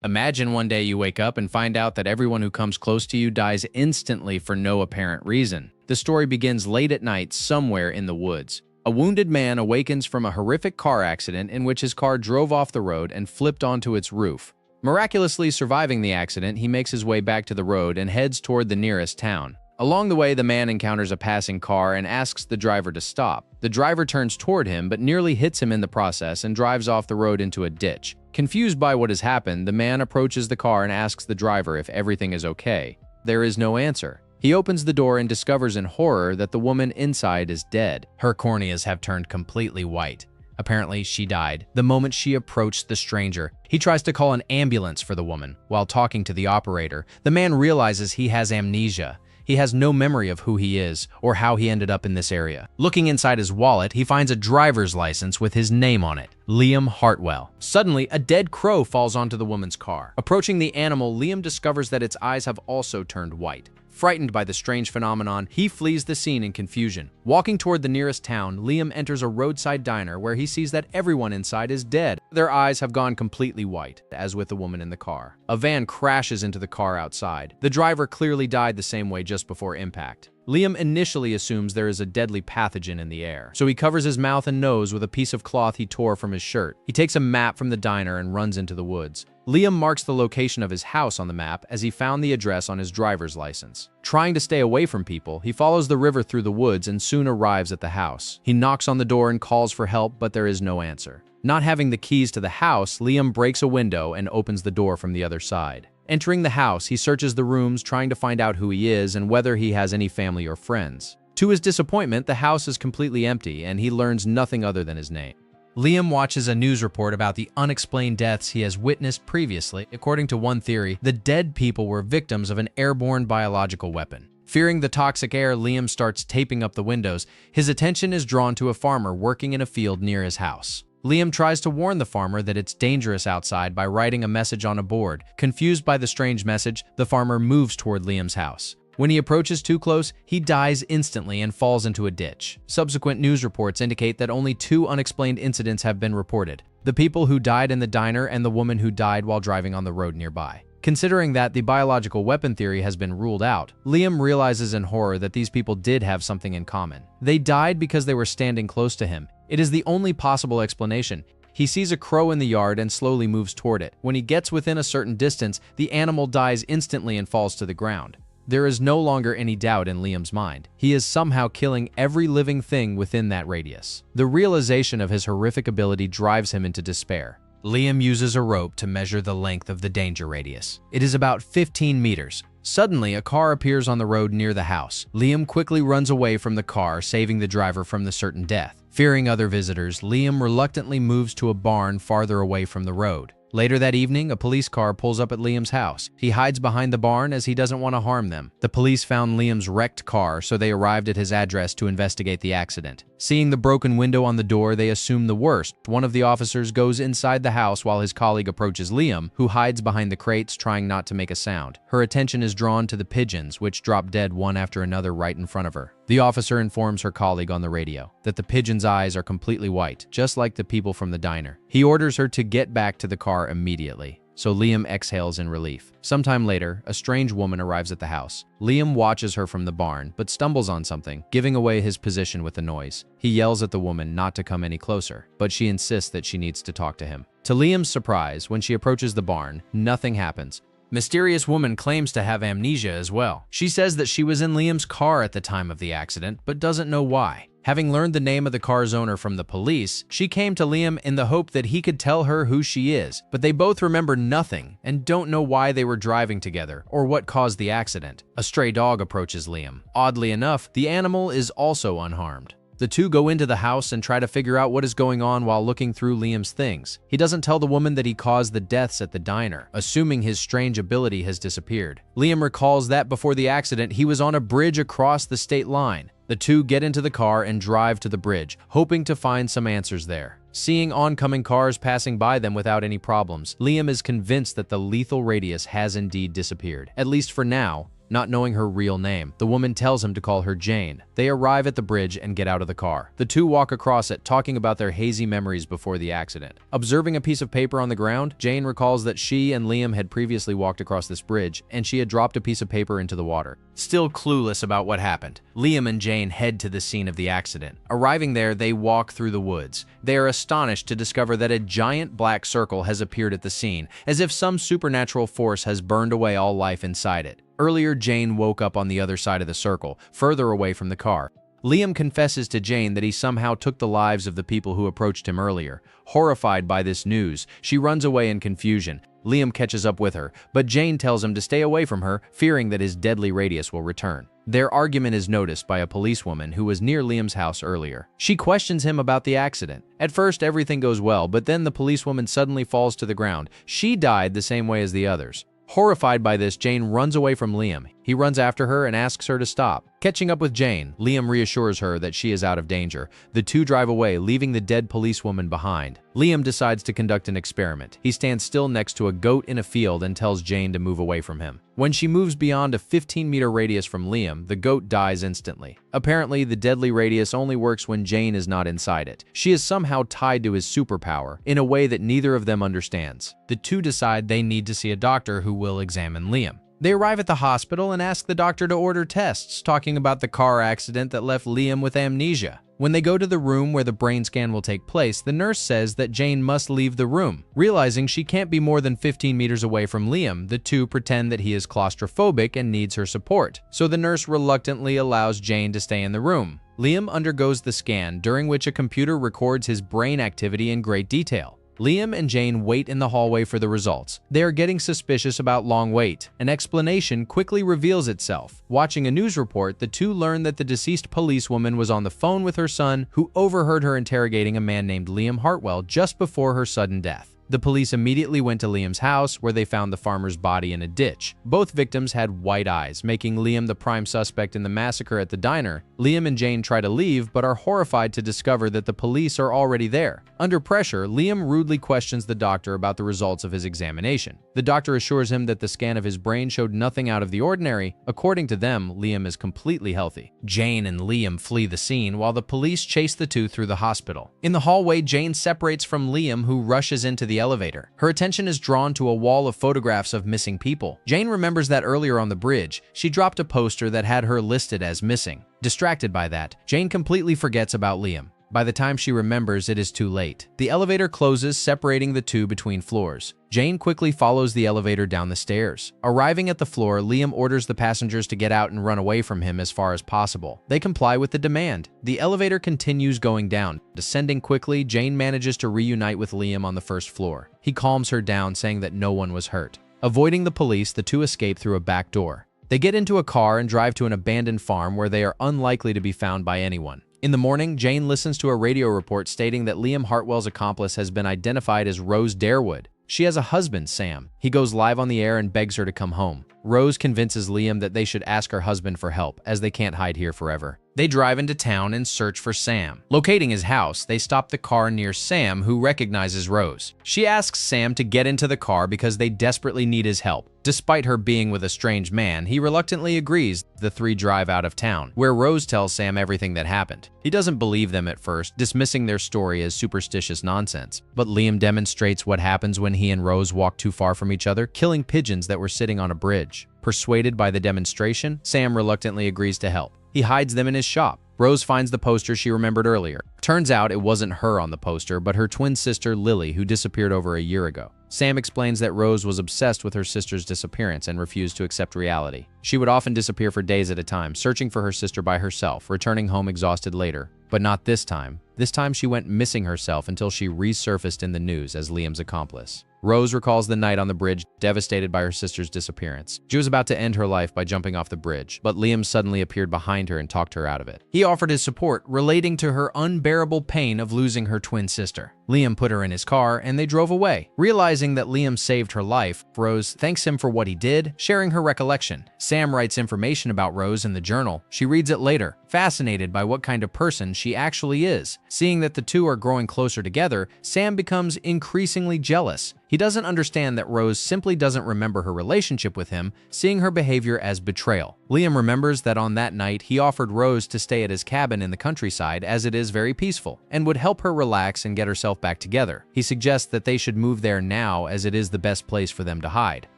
Imagine one day you wake up and find out that everyone who comes close to you dies instantly for no apparent reason. The story begins late at night somewhere in the woods. A wounded man awakens from a horrific car accident in which his car drove off the road and flipped onto its roof. Miraculously surviving the accident, he makes his way back to the road and heads toward the nearest town. Along the way, the man encounters a passing car and asks the driver to stop. The driver turns toward him but nearly hits him in the process and drives off the road into a ditch. Confused by what has happened, the man approaches the car and asks the driver if everything is okay. There is no answer. He opens the door and discovers in horror that the woman inside is dead. Her corneas have turned completely white. Apparently, she died the moment she approached the stranger. He tries to call an ambulance for the woman. While talking to the operator, the man realizes he has amnesia. He has no memory of who he is or how he ended up in this area. Looking inside his wallet, he finds a driver's license with his name on it, Liam Hartwell. Suddenly, a dead crow falls onto the woman's car. Approaching the animal, Liam discovers that its eyes have also turned white. Frightened by the strange phenomenon, he flees the scene in confusion. Walking toward the nearest town, Liam enters a roadside diner where he sees that everyone inside is dead. Their eyes have gone completely white, as with the woman in the car. A van crashes into the car outside. The driver clearly died the same way just before impact. Liam initially assumes there is a deadly pathogen in the air, so he covers his mouth and nose with a piece of cloth he tore from his shirt. He takes a map from the diner and runs into the woods. Liam marks the location of his house on the map as he found the address on his driver's license. Trying to stay away from people, he follows the river through the woods and soon arrives at the house. He knocks on the door and calls for help, but there is no answer. Not having the keys to the house, Liam breaks a window and opens the door from the other side. Entering the house, he searches the rooms, trying to find out who he is and whether he has any family or friends. To his disappointment, the house is completely empty and he learns nothing other than his name. Liam watches a news report about the unexplained deaths he has witnessed previously. According to one theory, the dead people were victims of an airborne biological weapon. Fearing the toxic air, Liam starts taping up the windows. His attention is drawn to a farmer working in a field near his house. Liam tries to warn the farmer that it's dangerous outside by writing a message on a board. Confused by the strange message, the farmer moves toward Liam's house. When he approaches too close, he dies instantly and falls into a ditch. Subsequent news reports indicate that only 2 unexplained incidents have been reported: the people who died in the diner and the woman who died while driving on the road nearby. Considering that the biological weapon theory has been ruled out, Liam realizes in horror that these people did have something in common. They died because they were standing close to him. It is the only possible explanation. He sees a crow in the yard and slowly moves toward it. When he gets within a certain distance, the animal dies instantly and falls to the ground. There is no longer any doubt in Liam's mind. He is somehow killing every living thing within that radius. The realization of his horrific ability drives him into despair. Liam uses a rope to measure the length of the danger radius. It is about 15 meters. Suddenly, a car appears on the road near the house. Liam quickly runs away from the car, saving the driver from the certain death. Fearing other visitors, Liam reluctantly moves to a barn farther away from the road. Later that evening, a police car pulls up at Liam's house. He hides behind the barn as he doesn't want to harm them. The police found Liam's wrecked car, so they arrived at his address to investigate the accident. Seeing the broken window on the door, they assume the worst. One of the officers goes inside the house while his colleague approaches Liam, who hides behind the crates trying not to make a sound. Her attention is drawn to the pigeons, which drop dead one after another right in front of her. The officer informs her colleague on the radio that the pigeons' eyes are completely white, just like the people from the diner. He orders her to get back to the car immediately, so Liam exhales in relief. Sometime later, a strange woman arrives at the house. Liam watches her from the barn, but stumbles on something, giving away his position with the noise. He yells at the woman not to come any closer, but she insists that she needs to talk to him. To Liam's surprise, when she approaches the barn, nothing happens. Mysterious woman claims to have amnesia as well. She says that she was in Liam's car at the time of the accident, but doesn't know why. Having learned the name of the car's owner from the police, she came to Liam in the hope that he could tell her who she is, but they both remember nothing and don't know why they were driving together or what caused the accident. A stray dog approaches Liam. Oddly enough, the animal is also unharmed. The two go into the house and try to figure out what is going on while looking through Liam's things. He doesn't tell the woman that he caused the deaths at the diner, assuming his strange ability has disappeared. Liam recalls that before the accident, he was on a bridge across the state line. The two get into the car and drive to the bridge, hoping to find some answers there. Seeing oncoming cars passing by them without any problems, Liam is convinced that the lethal radius has indeed disappeared, at least for now. Not knowing her real name, the woman tells him to call her Jane. They arrive at the bridge and get out of the car. The two walk across it, talking about their hazy memories before the accident. Observing a piece of paper on the ground, Jane recalls that she and Liam had previously walked across this bridge, and she had dropped a piece of paper into the water. Still clueless about what happened, Liam and Jane head to the scene of the accident. Arriving there, they walk through the woods. They are astonished to discover that a giant black circle has appeared at the scene, as if some supernatural force has burned away all life inside it. Earlier, Jane woke up on the other side of the circle, further away from the car. Liam confesses to Jane that he somehow took the lives of the people who approached him earlier. Horrified by this news, she runs away in confusion. Liam catches up with her, but Jane tells him to stay away from her, fearing that his deadly radius will return. Their argument is noticed by a policewoman who was near Liam's house earlier. She questions him about the accident. At first, everything goes well, but then the policewoman suddenly falls to the ground. She died the same way as the others. Horrified by this, Jane runs away from Liam. He runs after her and asks her to stop. Catching up with Jane, Liam reassures her that she is out of danger. The two drive away, leaving the dead policewoman behind. Liam decides to conduct an experiment. He stands still next to a goat in a field and tells Jane to move away from him. When she moves beyond a 15-meter radius from Liam, the goat dies instantly. Apparently, the deadly radius only works when Jane is not inside it. She is somehow tied to his superpower in a way that neither of them understands. The two decide they need to see a doctor who will examine Liam. They arrive at the hospital and ask the doctor to order tests, talking about the car accident that left Liam with amnesia. When they go to the room where the brain scan will take place, the nurse says that Jane must leave the room. Realizing she can't be more than 15 meters away from Liam, the two pretend that he is claustrophobic and needs her support. So the nurse reluctantly allows Jane to stay in the room. Liam undergoes the scan, during which a computer records his brain activity in great detail. Liam and Jane wait in the hallway for the results. They are getting suspicious about long wait. An explanation quickly reveals itself. Watching a news report, the two learn that the deceased policewoman was on the phone with her son, who overheard her interrogating a man named Liam Hartwell just before her sudden death. The police immediately went to Liam's house, where they found the farmer's body in a ditch. Both victims had white eyes, making Liam the prime suspect in the massacre at the diner. Liam and Jane try to leave, but are horrified to discover that the police are already there. Under pressure, Liam rudely questions the doctor about the results of his examination. The doctor assures him that the scan of his brain showed nothing out of the ordinary. According to them, Liam is completely healthy. Jane and Liam flee the scene while the police chase the two through the hospital. In the hallway, Jane separates from Liam, who rushes into the elevator. Her attention is drawn to a wall of photographs of missing people. Jane remembers that earlier on the bridge, she dropped a poster that had her listed as missing. Distracted by that, Jane completely forgets about Liam. By the time she remembers, it is too late. The elevator closes, separating the two between floors. Jane quickly follows the elevator down the stairs. Arriving at the floor, Liam orders the passengers to get out and run away from him as far as possible. They comply with the demand. The elevator continues going down. Descending quickly, Jane manages to reunite with Liam on the first floor. He calms her down, saying that no one was hurt. Avoiding the police, the two escape through a back door. They get into a car and drive to an abandoned farm where they are unlikely to be found by anyone. In the morning, Jane listens to a radio report stating that Liam Hartwell's accomplice has been identified as Rose Darewood. She has a husband, Sam. He goes live on the air and begs her to come home. Rose convinces Liam that they should ask her husband for help, as they can't hide here forever. They drive into town and search for Sam. Locating his house, they stop the car near Sam, who recognizes Rose. She asks Sam to get into the car because they desperately need his help. Despite her being with a strange man, he reluctantly agrees. The three drive out of town, where Rose tells Sam everything that happened. He doesn't believe them at first, dismissing their story as superstitious nonsense. But Liam demonstrates what happens when he and Rose walk too far from each other, killing pigeons that were sitting on a bridge. Persuaded by the demonstration, Sam reluctantly agrees to help. He hides them in his shop. Rose finds the poster she remembered earlier. Turns out it wasn't her on the poster, but her twin sister Lily, who disappeared over a year ago. Sam explains that Rose was obsessed with her sister's disappearance and refused to accept reality. She would often disappear for days at a time, searching for her sister by herself, returning home exhausted later. But not this time. This time she went missing herself until she resurfaced in the news as Liam's accomplice. Rose recalls the night on the bridge, devastated by her sister's disappearance. She was about to end her life by jumping off the bridge, but Liam suddenly appeared behind her and talked her out of it. He offered his support, relating to her unbearable pain of losing her twin sister. Liam put her in his car and they drove away. Realizing that Liam saved her life, Rose thanks him for what he did, sharing her recollection. Sam writes information about Rose in the journal. She reads it later, fascinated by what kind of person she actually is. Seeing that the two are growing closer together, Sam becomes increasingly jealous. He doesn't understand that Rose simply doesn't remember her relationship with him, seeing her behavior as betrayal. Liam remembers that on that night he offered Rose to stay at his cabin in the countryside as it is very peaceful, and would help her relax and get herself back together. He suggests that they should move there now as it is the best place for them to hide.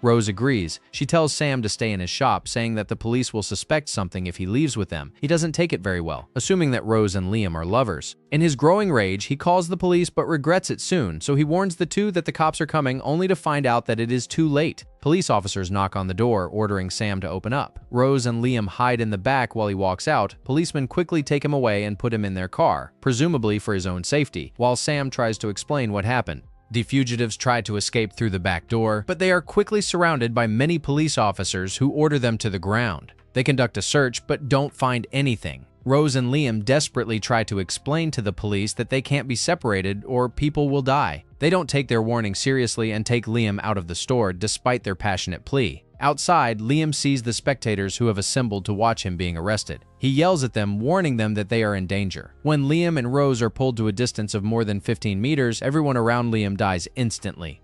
Rose agrees. She tells Sam to stay in his shop, saying that the police will suspect something if he leaves with them. He doesn't take it very well, assuming that Rose and Liam are lovers. In his growing rage, he calls the police but regrets it soon, so he warns the two that the cops are coming, only to find out that it is too late. Police officers knock on the door, ordering Sam to open up. Rose and Liam hide in the back while he walks out. Policemen quickly take him away and put him in their car, presumably for his own safety, while Sam tries to explain what happened. The fugitives try to escape through the back door, but they are quickly surrounded by many police officers who order them to the ground. They conduct a search but don't find anything. Rose and Liam desperately try to explain to the police that they can't be separated or people will die. They don't take their warning seriously and take Liam out of the store despite their passionate plea. Outside, Liam sees the spectators who have assembled to watch him being arrested. He yells at them, warning them that they are in danger. When Liam and Rose are pulled to a distance of more than 15 meters, everyone around Liam dies instantly.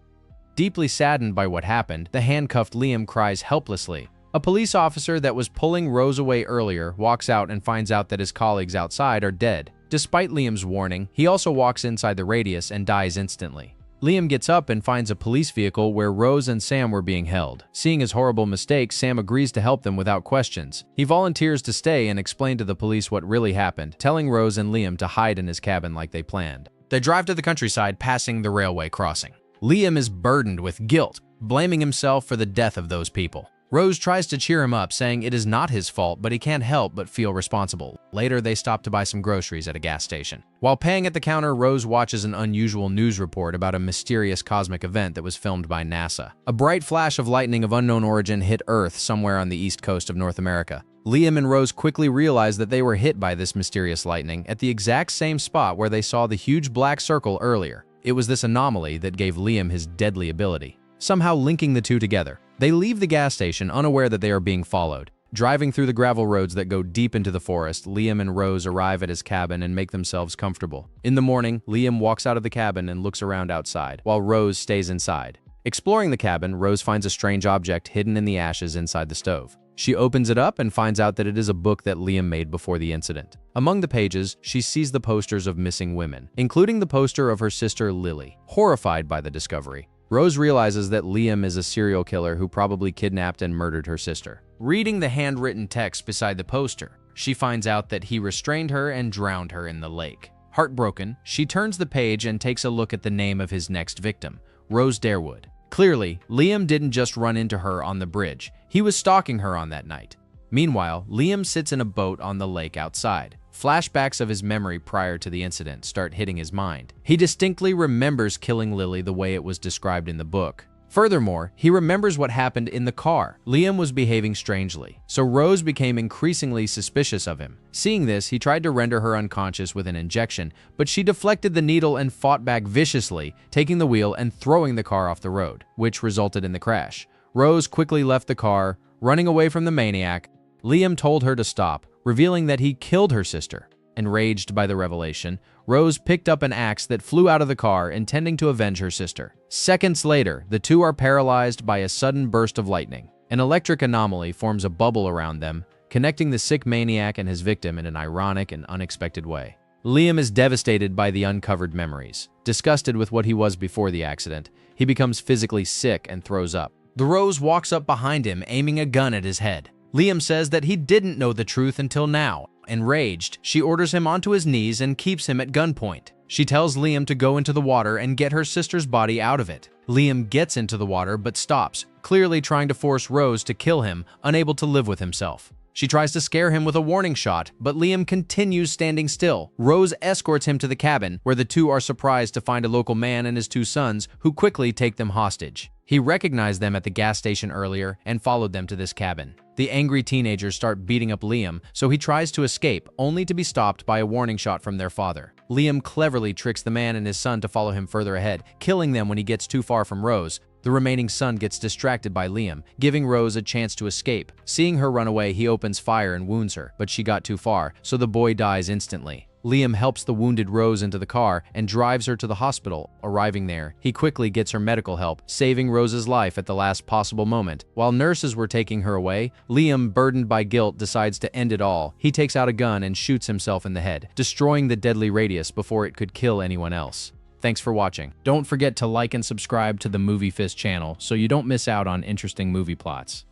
Deeply saddened by what happened, the handcuffed Liam cries helplessly. A police officer that was pulling Rose away earlier walks out and finds out that his colleagues outside are dead. Despite Liam's warning, he also walks inside the radius and dies instantly. Liam gets up and finds a police vehicle where Rose and Sam were being held. Seeing his horrible mistake, Sam agrees to help them without questions. He volunteers to stay and explain to the police what really happened, telling Rose and Liam to hide in his cabin like they planned. They drive to the countryside, passing the railway crossing. Liam is burdened with guilt, blaming himself for the death of those people. Rose tries to cheer him up, saying it is not his fault, but he can't help but feel responsible. Later, they stop to buy some groceries at a gas station. While paying at the counter, Rose watches an unusual news report about a mysterious cosmic event that was filmed by NASA. A bright flash of lightning of unknown origin hit Earth somewhere on the east coast of North America. Liam and Rose quickly realize that they were hit by this mysterious lightning at the exact same spot where they saw the huge black circle earlier. It was this anomaly that gave Liam his deadly ability, somehow linking the two together. They leave the gas station unaware that they are being followed. Driving through the gravel roads that go deep into the forest, Liam and Rose arrive at his cabin and make themselves comfortable. In the morning, Liam walks out of the cabin and looks around outside, while Rose stays inside. Exploring the cabin, Rose finds a strange object hidden in the ashes inside the stove. She opens it up and finds out that it is a book that Liam made before the incident. Among the pages, she sees the posters of missing women, including the poster of her sister Lily. Horrified by the discovery, Rose realizes that Liam is a serial killer who probably kidnapped and murdered her sister. Reading the handwritten text beside the poster, she finds out that he restrained her and drowned her in the lake. Heartbroken, she turns the page and takes a look at the name of his next victim, Rose Darewood. Clearly, Liam didn't just run into her on the bridge. He was stalking her on that night. Meanwhile, Liam sits in a boat on the lake outside. Flashbacks of his memory prior to the incident start hitting his mind. He distinctly remembers killing Lily the way it was described in the book. Furthermore, he remembers what happened in the car. Liam was behaving strangely, so Rose became increasingly suspicious of him. Seeing this, he tried to render her unconscious with an injection, but she deflected the needle and fought back viciously, taking the wheel and throwing the car off the road, which resulted in the crash. Rose quickly left the car, running away from the maniac. Liam told her to stop, revealing that he killed her sister. Enraged by the revelation, Rose picked up an axe that flew out of the car, intending to avenge her sister. Seconds later, the two are paralyzed by a sudden burst of lightning. An electric anomaly forms a bubble around them, connecting the sick maniac and his victim in an ironic and unexpected way. Liam is devastated by the uncovered memories. Disgusted with what he was before the accident, he becomes physically sick and throws up. The Rose walks up behind him, aiming a gun at his head. Liam says that he didn't know the truth until now. Enraged, she orders him onto his knees and keeps him at gunpoint. She tells Liam to go into the water and get her sister's body out of it. Liam gets into the water but stops, clearly trying to force Rose to kill him, unable to live with himself. She tries to scare him with a warning shot, but Liam continues standing still. Rose escorts him to the cabin, where the two are surprised to find a local man and his two sons, who quickly take them hostage. He recognized them at the gas station earlier and followed them to this cabin. The angry teenagers start beating up Liam, so he tries to escape, only to be stopped by a warning shot from their father. Liam cleverly tricks the man and his son to follow him further ahead, killing them when he gets too far from Rose. The remaining son gets distracted by Liam, giving Rose a chance to escape. Seeing her run away, he opens fire and wounds her, but she got too far, so the boy dies instantly. Liam helps the wounded Rose into the car and drives her to the hospital. Arriving there, he quickly gets her medical help, saving Rose's life at the last possible moment. While nurses were taking her away, Liam, burdened by guilt, decides to end it all. He takes out a gun and shoots himself in the head, destroying the deadly radius before it could kill anyone else. Thanks for watching. Don't forget to like and subscribe to the Movie Fist channel so you don't miss out on interesting movie plots.